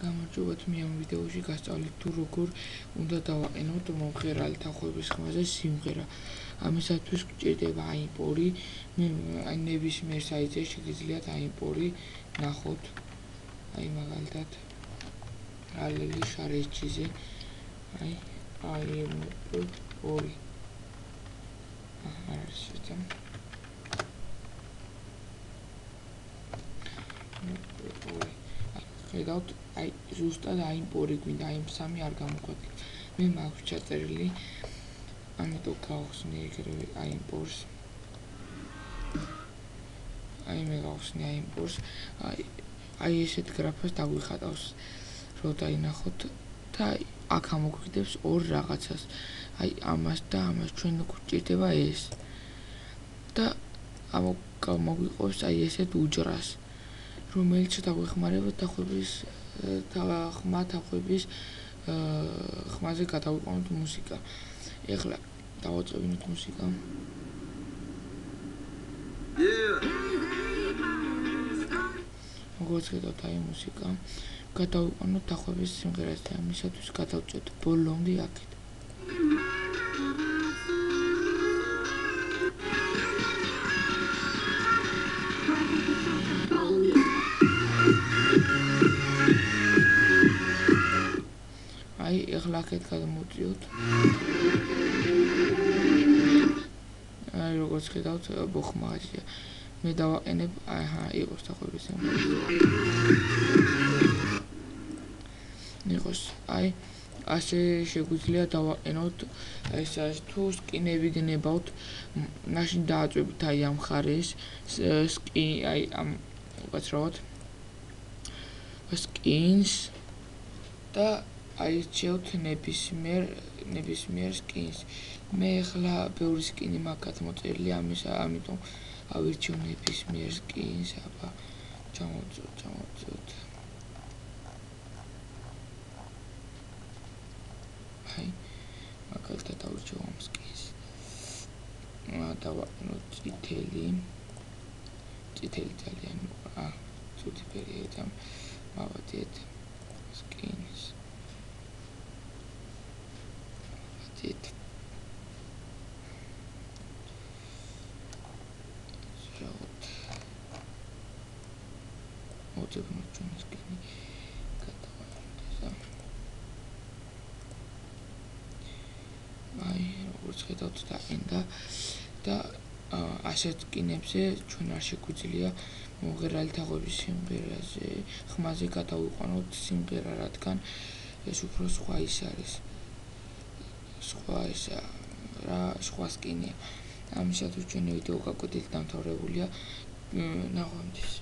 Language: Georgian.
გამარჯობათ, მე ამ ვიდეოში გასწავლით თუ როგორ უნდა დავაყენოთ მომღერალი თანხმობის ხმაზე სიმღერა. ამისათვის გჭირდება აიმპორი, აი ნებისმიერ საიტზე შეგიძლიათ აიმპორი ნახოთ. აი მაგალითად ალელი შარეჩიზე აი აიმპორი. არის ეს. ხედავთ, აი ზუსტად აიმპორი გვინდა, აი სამი არ გამოგვაქვს. მე მაქვს ჩაწერილი, ამიტომ გავხსნი ეგრევე აიმპორს. აი მე გავხსნი აიმპორს. აი ესეთ გრაფას დაგვიხატავს, რომ დაინახოთ და აქ ამოგვიგდებს ორ რაღაცას. აი ამას და ამას ჩვენ გვჭირდება ეს. და მოგვიყვებს აი ესეთ უჯრას. რომელიც დაგვეხმარება თანხმობის ხმაზე გადავიყვანოთ მუსიკა. ეხლა დავაწყებინოთ მუსიკა. როგორც ხედავთ, აი მუსიკა. გადავიყვანოთ თანხმობის სიმღერაზე. ამისათვის გადავწევთ ბოლომდე აქეთ. აი ეხლა აქეთ გადმოვწიოთ. აი როგორც ხედავთ, ბოხმაჟია. მე დავაყენებ, იყოს თანხმობის სიმღერა. იყოს, აი ასე შეგვიძლია დავაყენოთ ეს თუ სკინები გნებავთ, მაშინ დააწვევთ აი ამ ხარეს სკინი, აი ამ უკაცრავად სკინს და აირჩევთ ნებისმიერ სკინს. მე ახლა ბევრი სკინი მაქვს გადმოწერილი, ამიტომ ავირჩევ ნებისმიერ სკინს. აბა ჩამოვწევთ. აი მაგალითად დავირჩევ ამ სკინს. დავაყენოთ წითელი ძალიან ცუდი ფერია და მოვადეთ სკინს. მოწებნოთ ჩვენი სკინი. აი როგორც ხედავთ დაყენდა და ასეთ სკინებზე ჩვენ არ შეგვიძლია მომღერალი თანხმობის სიმღერაზე ხმაზე გადავიყვანოთ სიმღერა, რადგან ეს უფრო სხვა ის არის. სხვა სკინია. ამისათვის ჩვენი ვიდეო გაკვეთილი დამთავრებულია. ნახვამდის.